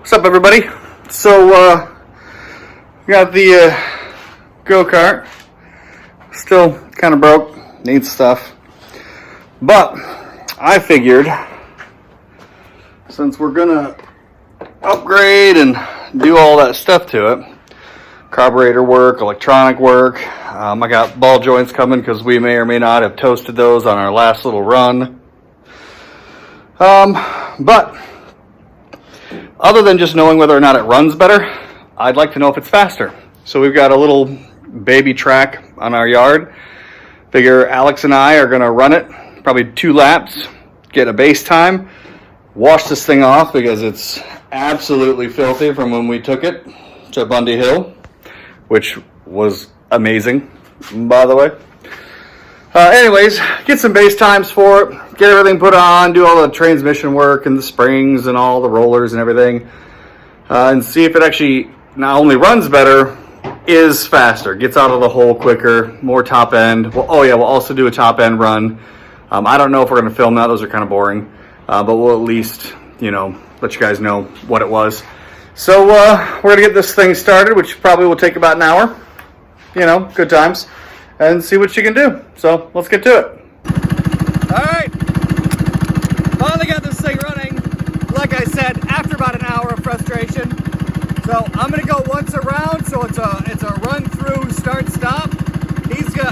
What's up, everybody? So, we got the go-kart. Still kind of broke, needs stuff. But I figured, since we're gonna upgrade and do all that stuff to it, carburetor work, electronic work, I got ball joints coming because we may or may not have toasted those on our last little run. But other than just knowing whether or not it runs better, I'd like to know if it's faster. So we've got a little baby track on our yard. Figure Alex and I are gonna run it, probably 2 laps, get a base time, wash this thing off because it's absolutely filthy from when we took it to Bundy Hill, which was amazing, by the way. Anyways, get some base times for it, get everything put on, do all the transmission work and the springs and all the rollers and everything, and see if it actually not only runs better, is faster, gets out of the hole quicker, more top end. Well, oh yeah, we'll also do a top end run. I don't know if we're going to film that, those are kind of boring, but we'll at least, you know, let you guys know what it was. So we're going to get this thing started, which probably will take about an hour, you know, good times, and see what you can do. So let's get to it. All right, finally got this thing running, like I said, after about an hour of frustration. So I'm gonna go once around, so it's a run through start stop.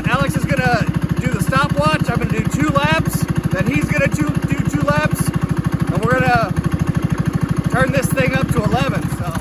Alex is gonna do the stopwatch. I'm gonna do 2 laps, then he's gonna do 2 laps, and we're gonna turn this thing up to 11. So.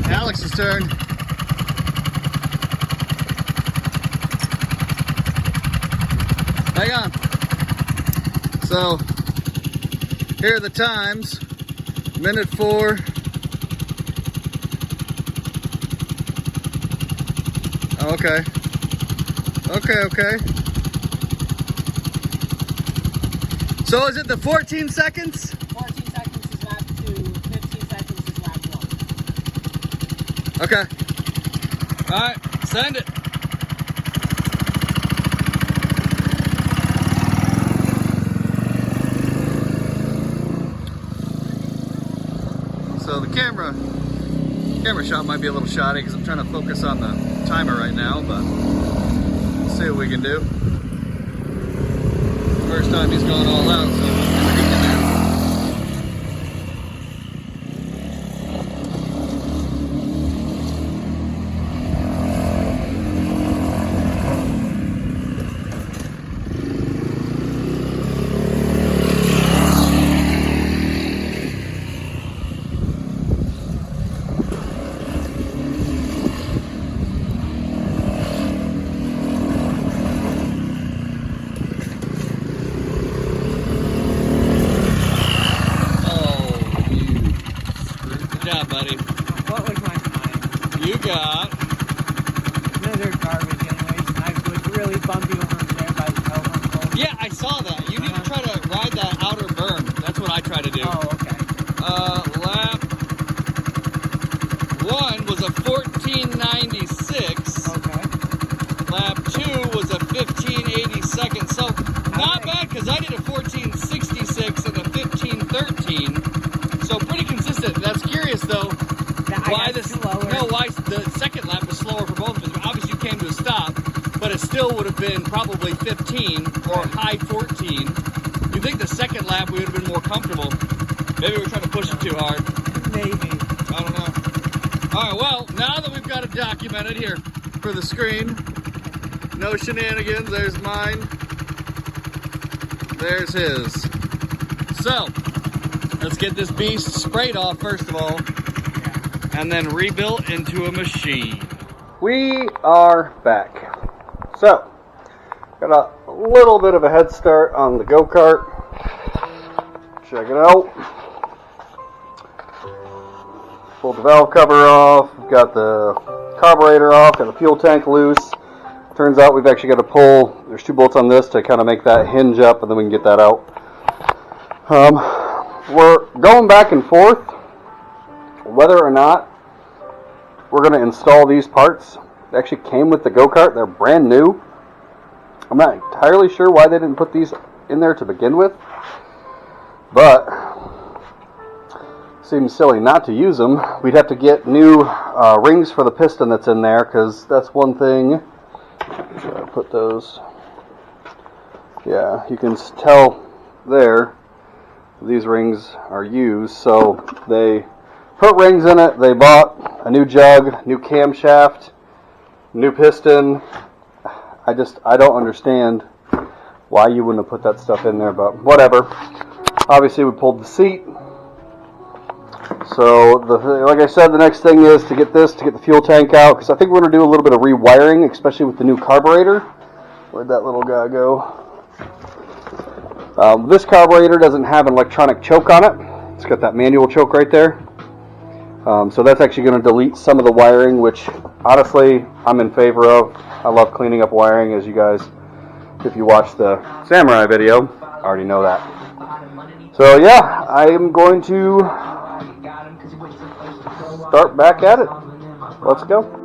Alex's turn. Hang on. So, here are the times. Minute 4. Okay. Okay. So is it the 14 seconds? 14 seconds is lap 2, 15 seconds is lap 1. Okay. Alright, send it. So the camera shot might be a little shoddy because I'm trying to focus on the timer right now, but let's see what we can do. First time he's gone all out, so we'll see what he can do. Buddy. What was my time? You got... They're garbage anyways. I was really bumpy over there by the telephone pole. Yeah, I saw that. You need to try to ride that outer berm. That's what I try to do. Oh, okay. Lap 1 was a 1496. Okay. Lap 2 was a 1582. So not bad because I did a 1466 13. So pretty consistent. That's curious though. Why the second lap was slower for both of us. Obviously you came to a stop, but it still would have been probably 15 or high 14. You think the second lap we would have been more comfortable? Maybe we're trying to push it too hard. Maybe. I don't know. All right, well, now that we've got it documented here for the screen, no shenanigans. There's mine. There's his. So, let's get this beast sprayed off first of all, and then rebuilt into a machine. We are back. So, got a little bit of a head start on the go-kart. Check it out. Pulled the valve cover off, got the carburetor off, got the fuel tank loose. Turns out we've actually got to pull, there's 2 bolts on this to kind of make that hinge up, and then we can get that out. We're going back and forth whether or not we're going to install these parts. They actually came with the go-kart, they're brand new. I'm not entirely sure why they didn't put these in there to begin with, but seems silly not to use them. We'd have to get new rings for the piston that's in there, because that's one thing. Put those. Yeah, you can tell there these rings are used, so they put rings in it. They bought a new jug, new camshaft, new piston. I don't understand why you wouldn't have put that stuff in there, but whatever. Obviously we pulled the seat. So, like I said, the next thing is to get the fuel tank out, because I think we're going to do a little bit of rewiring, especially with the new carburetor. Where'd that little guy go? This carburetor doesn't have an electronic choke on it. It's got that manual choke right there. So that's actually going to delete some of the wiring, which honestly I'm in favor of. I love cleaning up wiring, as you guys, if you watch the Samurai video, already know that. So yeah, I am going to start back at it. Let's go.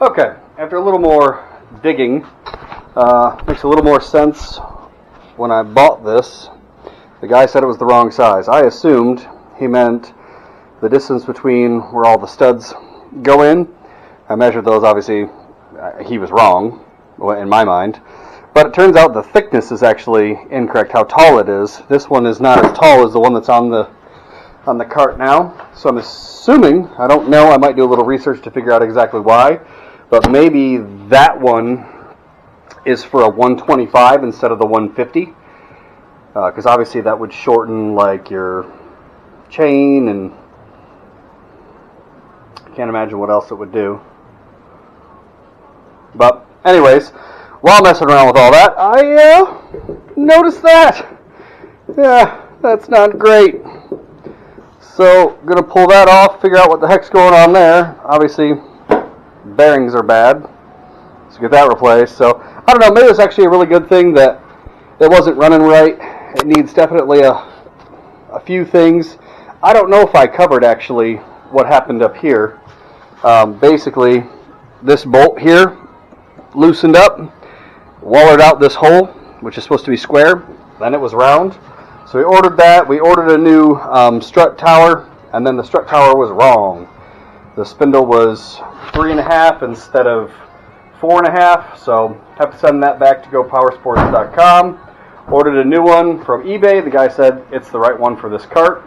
Okay, after a little more digging, makes a little more sense. When I bought this, the guy said it was the wrong size. I assumed he meant the distance between where all the studs go in. I measured those, obviously he was wrong in my mind. But it turns out the thickness is actually incorrect, how tall it is. This one is not as tall as the one that's on the cart now. So I'm assuming, I don't know, I might do a little research to figure out exactly why. But maybe that one is for a 125 instead of the 150. Because obviously that would shorten like your chain, and I can't imagine what else it would do. But anyways, while messing around with all that, I noticed that. Yeah, that's not great. So, gonna pull that off, figure out what the heck's going on there. Obviously, bearings are bad, so get that replaced. So, I don't know, maybe it's actually a really good thing that it wasn't running right. It needs definitely a few things. I don't know if I covered actually what happened up here. Basically, this bolt here loosened up, wallered out this hole, which is supposed to be square. then it was round. So we ordered that. We ordered a new strut tower, and then the strut tower was wrong. The spindle was 3.5 instead of 4.5, so have to send that back to gopowersports.com. Ordered a new one from eBay. The guy said it's the right one for this kart.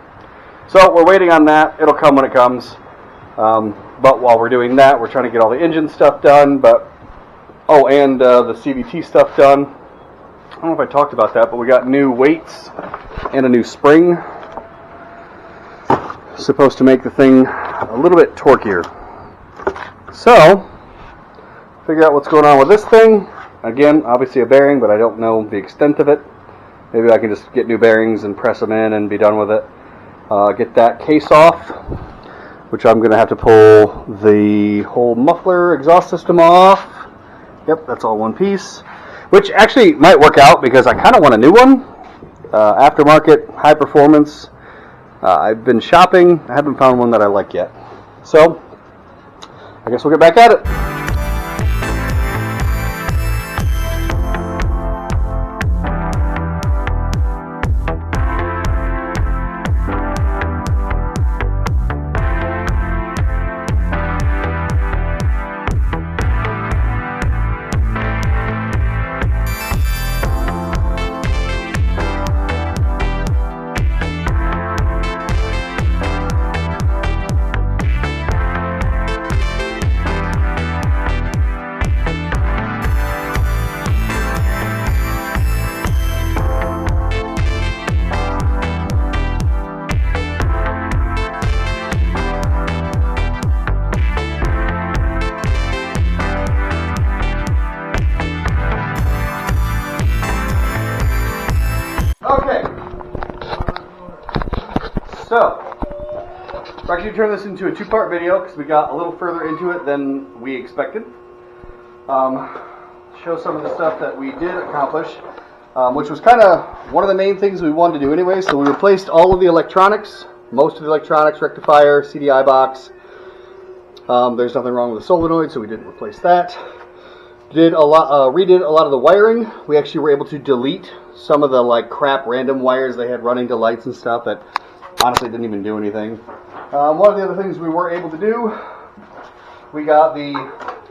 So we're waiting on that. It'll come when it comes. But while we're doing that, we're trying to get all the engine stuff done. And the CVT stuff done. I don't know if I talked about that, but we got new weights and a new spring. Supposed to make the thing a little bit torquier. So, figure out what's going on with this thing. Again, obviously a bearing, but I don't know the extent of it. Maybe I can just get new bearings and press them in and be done with it. Get that case off, which I'm going to have to pull the whole muffler exhaust system off. Yep, that's all one piece. Which actually might work out because I kind of want a new one. Aftermarket, high performance. I've been shopping. I haven't found one that I like yet. So, I guess we'll get back at it. So, we're actually turning this into a two-part video because we got a little further into it than we expected. Show some of the stuff that we did accomplish, which was kind of one of the main things we wanted to do anyway. So we replaced all of the electronics, most of the electronics, rectifier, CDI box. There's nothing wrong with the solenoid, so we didn't replace that. Redid a lot of the wiring. We actually were able to delete some of the crap random wires they had running to lights and stuff that honestly didn't even do anything. One of the other things we were able to do, we got the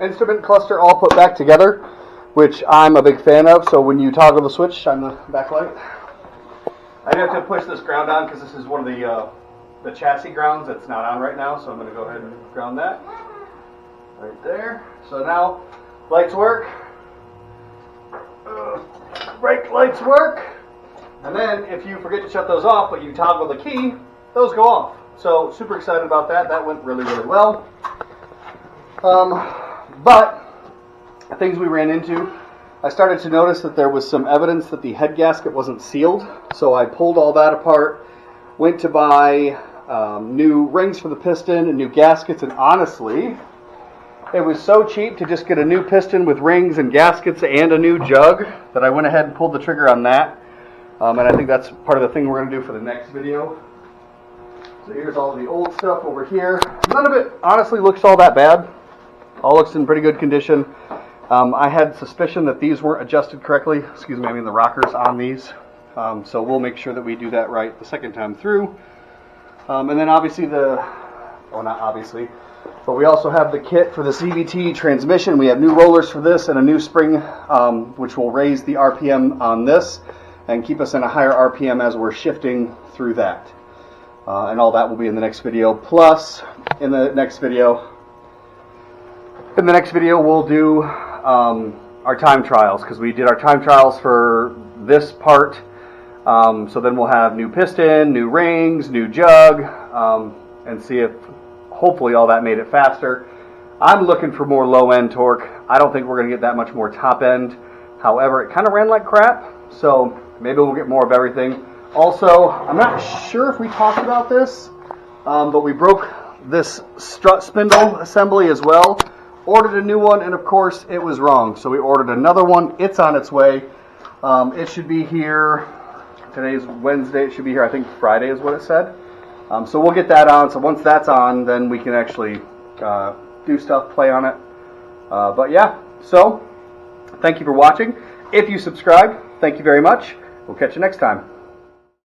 instrument cluster all put back together, which I'm a big fan of. So when you toggle the switch, shine the backlight. I do have to push this ground on because this is one of the chassis grounds that's not on right now. So I'm going to go ahead and ground that right there. So now lights work, brake lights work. And then if you forget to shut those off, but you toggle the key, those go off. So super excited about that. That went really, really well. But things we ran into, I started to notice that there was some evidence that the head gasket wasn't sealed. So I pulled all that apart, went to buy new rings for the piston and new gaskets. And honestly, it was so cheap to just get a new piston with rings and gaskets and a new jug that I went ahead and pulled the trigger on that. And I think that's part of the thing we're going to do for the next video. So here's all the old stuff over here. None of it honestly looks all that bad. All looks in pretty good condition. I had suspicion that these weren't adjusted correctly. Excuse me, I mean the rockers on these. So we'll make sure that we do that right the second time through. And then obviously not obviously, but we also have the kit for the CVT transmission. We have new rollers for this and a new spring, which will raise the RPM on this and keep us in a higher RPM as we're shifting through that. And all that will be in the next video. Plus, in the next video we'll do our time trials, because we did our time trials for this part. So then we'll have new piston, new rings, new jug, and see if hopefully all that made it faster. I'm looking for more low-end torque. I don't think we're going to get that much more top-end. However, it kind of ran like crap, so maybe we'll get more of everything. Also, I'm not sure if we talked about this, but we broke this strut spindle assembly as well. Ordered a new one, and of course, it was wrong. So we ordered another one. It's on its way. It should be here. Today's Wednesday. It should be here, I think Friday is what it said. So we'll get that on. So once that's on, then we can actually do stuff, play on it. But yeah, so thank you for watching. If you subscribed, thank you very much. We'll catch you next time.